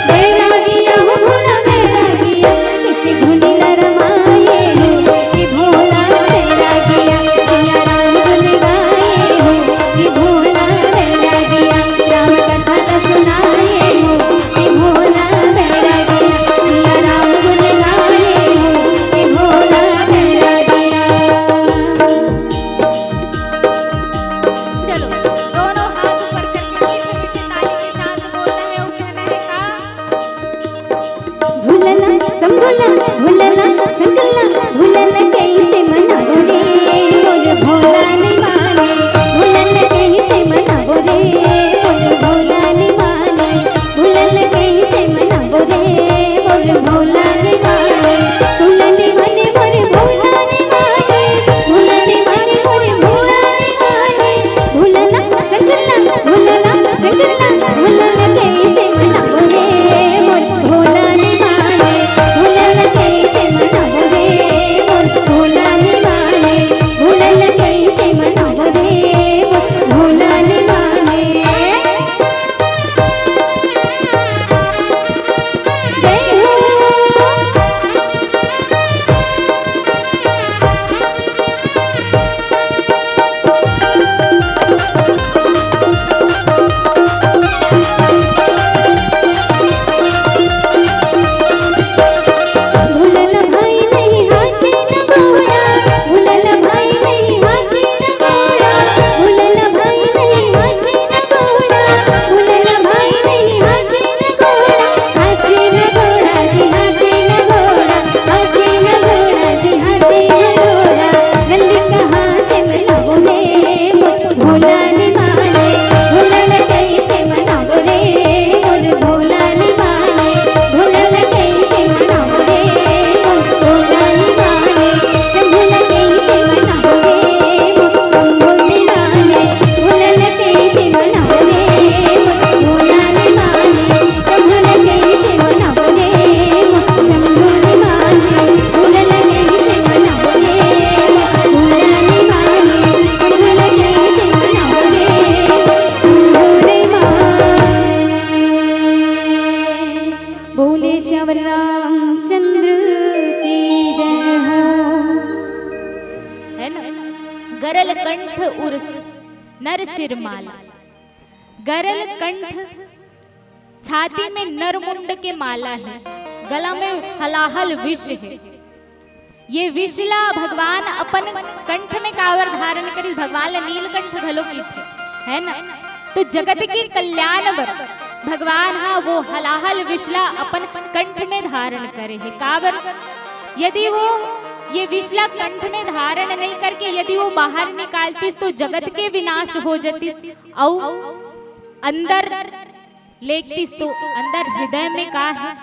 [SPEAKER 2] बैरागिया हो भोला बैरागिया, किसी धुनी रमाए हो कि भोला बैरागिया, सिया राम गुन गाए हो कि भोला बैरागिया। राम कथा सुनाए हो कि भोला बैरागिया, सिया राम गुन गाए हो कि भोला बैरागिया।
[SPEAKER 1] चलो दोनों हाथ ऊपर करके मीठे मीठे ताली के साथ बोलना है और कहना है का
[SPEAKER 2] भुलला संभुला भुलला संगला भुलला कैसे मनाओ रे मोर भोला ने माने, भुलला कैसे मनाओ रे मोर भोला ने माने, भुलला कैसे मनाओ रे मोर भोला ने माने। भुलने माने मोर भोला ने माने, भुलने माने मोर भोला ने माने, भुलला संगला भुलला संगला भुलला कैसे मनाओ रे मोर भोला ने माने, भुलला कैसे मनाओ रे मोर
[SPEAKER 1] नर शिरमाला, गरल कंठ, छाती में नरमुंड के माला है, गला में हलाहल विष है। ये विषला भगवान अपन कंठ में कावर धारण करी, भगवान नीलकंठ घलो की थे, है ना। तो जगत के कल्याण बर भगवान हाँ वो हलाहल विषला अपन कंठ में धारण करे है कावर। यदि वो ये विषला कंठ में धारण नहीं करके यदि वो बाहर निकालती तो जगत के विनाश हो जाती, और अंदर लेखतीस तो अंदर हृदय में का है,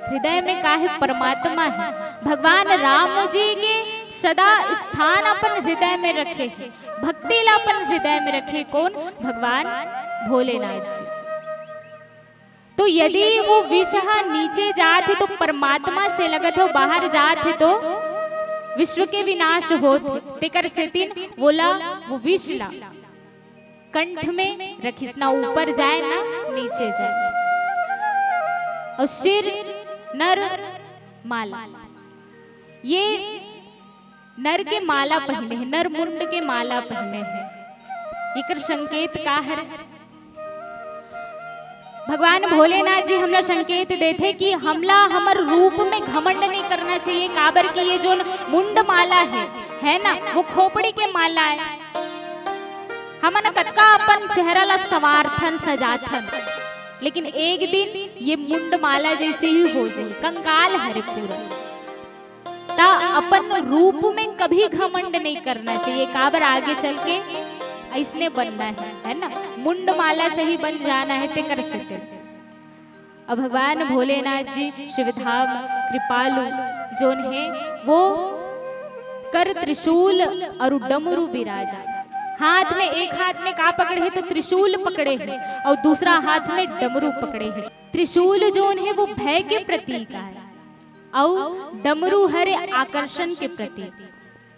[SPEAKER 1] हृदय में का है, परमात्मा है। भगवान राम जी के सदा स्थान अपन हृदय में रखे हैं, भक्ति ला अपन हृदय में रखे कौन, भगवान भोलेनाथ जी। तो यदि वो विष नीचे जाते तो परमात्मा से लगत हो, बाहर जाते तो विश्व के विनाश होते। तेकर से तीन बोला वो विष ला कंठ में रखिस, ना ऊपर जाए ना नीचे जाए। और सिर नर माला, ये नर के माला पहने हैं, नर मुंड के माला पहने हैं। इकर संकेत का है, भगवान भोलेनाथ जी हमला संकेत देते कि हमला हमर रूप में घमंड नहीं करना चाहिए। काबर की ये जो मुंड माला है ना, वो खोपड़ी के माला है। हमन कतका अपन चेहरा ला संवारथन सजाथन, लेकिन एक दिन ये मुंड माला जैसे ही हो जाए, कंकाल हरे पूरा। ता अपन रूप में कभी घमंड नहीं करना चाहिए, काबर आगे चल के ऐसने बनना है ना, मुंड माला से ही बन जाना है। ते कर सकते। अब भगवान भोलेनाथ जी शिवधाम कृपालु जोन है, वो कर त्रिशूल और डमरू बिराजा, हाथ में एक हाथ में का पकड़े है तो त्रिशूल पकड़े है, और दूसरा हाथ में डमरू पकड़े है। त्रिशूल जोन है वो भय के प्रतीक है, और डमरू हरे आकर्षण के प्रतीक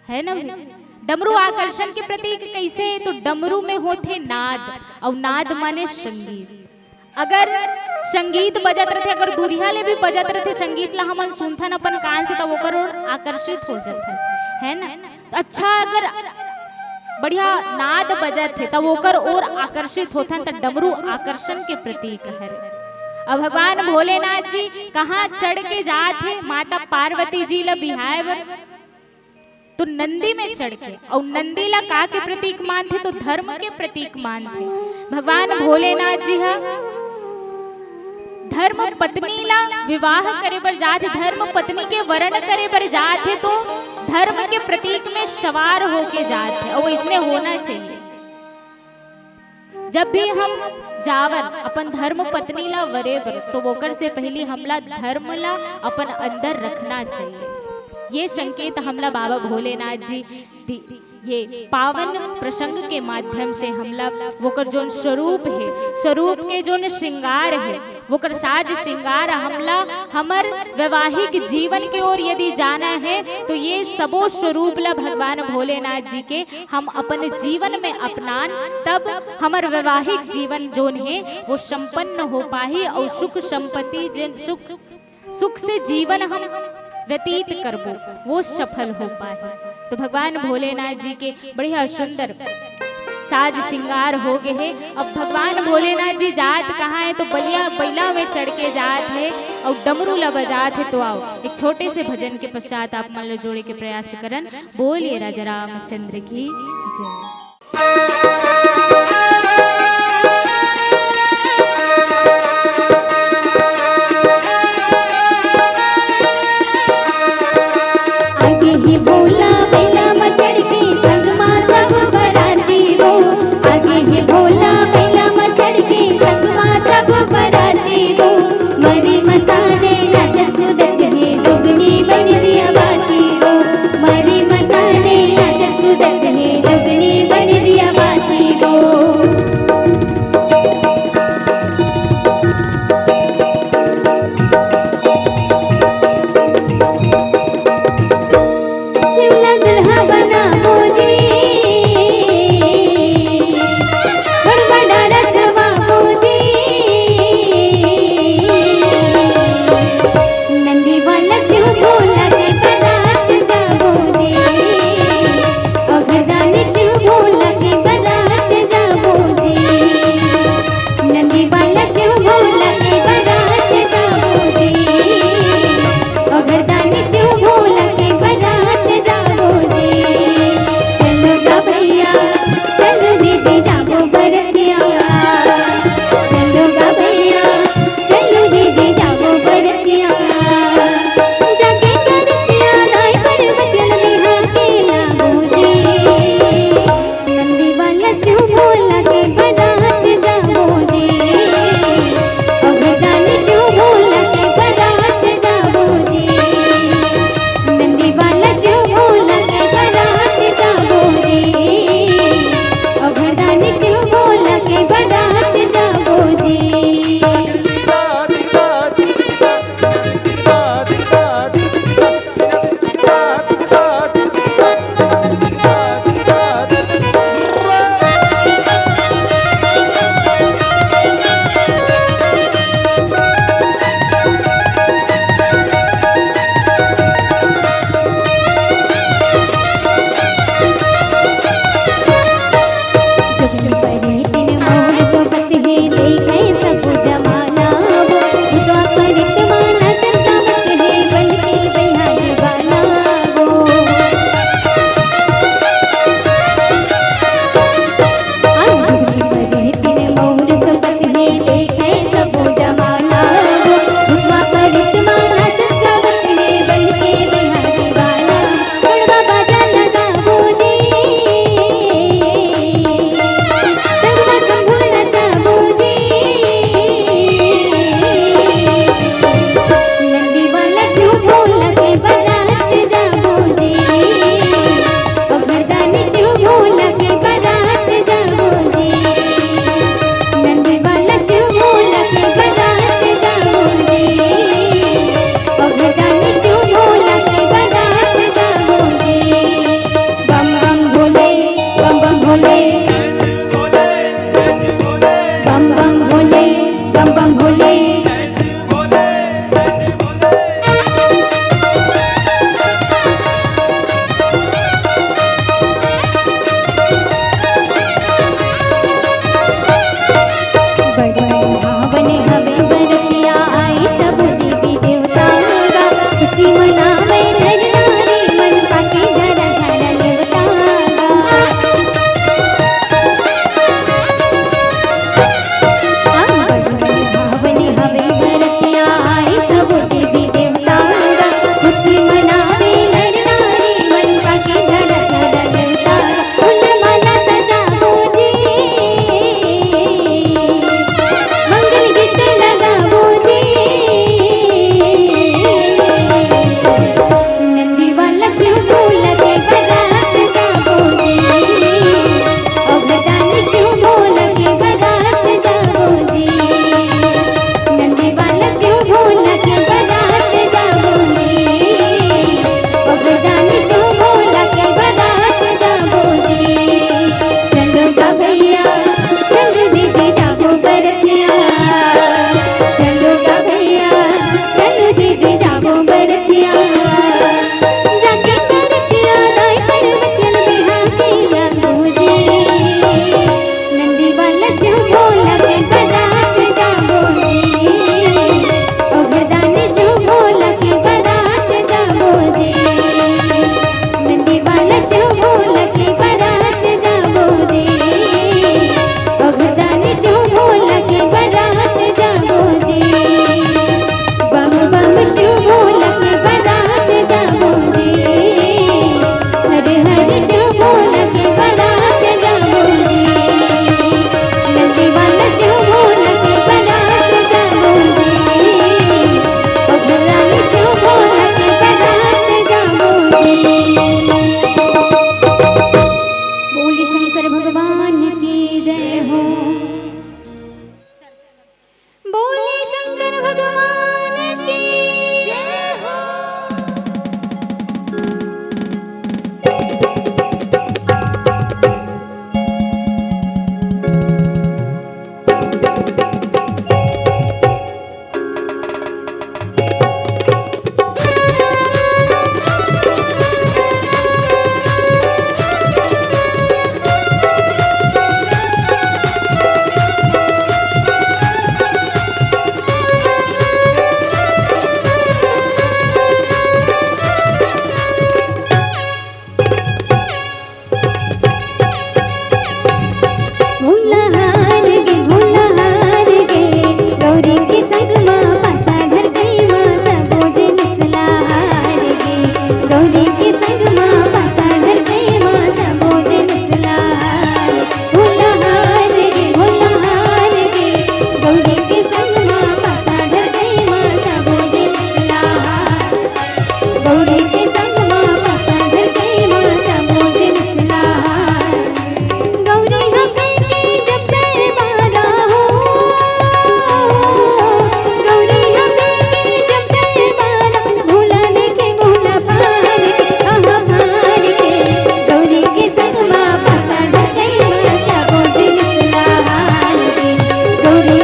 [SPEAKER 1] है ना। डमरू आकर्षण के प्रतीक कैसे, तो डमरू में होते नाद, और नाद माने संगीत। अगर संगीत बजत रहते, अगर दूरिया ले भी बजत रहते संगीत ला हमन सुनथन अपन कान से, तो ओकर ओर आकर्षित हो जाते है ना। तो अच्छा अगर बढ़िया नाद बजत है तब ओकर ओर आकर्षित होथन, तो डमरू आकर्षण के प्रतीक है। अब भगवान भोलेनाथ जी कहाँ चढ़ के जात है, माता पार्वती जी ला बिहाय बर, तो नंदी में चढ़ के, और नंदी ला का के प्रतीक मानते, तो धर्म के प्रतीक मानते। भगवान भोलेनाथ जी हा धर्म पत्नी ला विवाह करे बर जाते, धर्म पत्नी के वर्ण करे बर जाते, तो धर्म के प्रतीक में सवार होके जाते, और इसमें होना चाहिए। जब भी हम जावन अपन धर्म पत्नी ला वरे बर, तो ओकर से पहले हमला धर्म ला अपन अंदर रखना चाहिए। ये संकेत हमला बाबा भोलेनाथ जी ये पावन प्रसंग के माध्यम से हमला वोकर जो स्वरूप है, स्वरूप के जो श्रृंगार है, वोकर साज श्रृंगार हमला हमर वैवाहिक जीवन के ओर यदि जाना है, तो ये सबो स्वरूप ला भगवान भोलेनाथ जी के हम अपन जीवन में अपनान, तब हमर वैवाहिक जीवन जोन है वो संपन्न हो पाही, और सुख संपत्ति सुख से जीवन हम व्यतीत करबो वो सफल हो पाए। तो भगवान भोलेनाथ जी के बढ़िया सुंदर साज श्रृंगार हो गए हैं। अब भगवान भोलेनाथ जी जात कहाँ है, तो बलिया बैला में चढ़ के जात है, और डमरू ला बजात है। तो आओ एक छोटे से भजन के पश्चात आप मन लो जोड़े के प्रयास करन। बोलिए राजा रामचंद्र की जय।
[SPEAKER 2] मरी मसाने नाचत कूदत है, दुगनी बन दिया बाती। देखे सब जमाना वो भूतवा परित माना चंदा मत है बन के बैहा दीवाना वो अंधुरी पर मोर सबत है देखे सब जमाना वो भूतवा परित माना चंदा मत है बन के बैहा दीवाना गड़बा बाजा लगा बोझी संगवा संभोला चाबूजी नंदी वाला चुभो लगे बारात जाबूजी अगरदानी चुभो लगे बारात जाबूजी नंदी वाला चुभो लगे बारात जाबूजी अगरदानी चुभो लगे बारात जाबूजी बम बम भोले बम बम भोले बम बम भोले बम बम भोले भावन हवे बरतिया आई सब देवी देवता गा खुशी मनावे नर नारी मन पाके धरा धरा लेवता गा भावने हवे बरतिया आई सब देवी देवता गा खुशी मनावे नर नारी मन पाके धरा धरा लेवता गा फूल माला सजाबूजी मंगल गीत लगाबूजी नंदी वाला चुभो लगे बारात जाबूजी अगरदानी चुभो लगे बारात जाबूजी नंदी वाला चुभो लगे बारात जाबूजी अगरदानी चुभो लगे बारात जाबूजी चलो का भैया चल दीदी जाबो बरतिया चलो का भैया चल दीदी जाबो बरतिया जाके करतिया दाई पर्वतन बिहाती जाबूजी नंदी वाला चुभो लगे बारात जाबूजी अगरदानी चुभो लगे बारात जाबूजी नंदी वाला चुभो लगे बारात जाबूजी अगरदानी चुभो लगे बारात जाबूजी बम बम चुभो लगे बारात जाबूजी हर हर चुभो लगे बारात जाबूजी नंदी वाला चुभो लगे बारात जाबूजी अगरदानी चुभो लगे बारात जाबूजी बोली शंकर भगवान की जय हो बोली शंकर भगवान की जय हो गौरी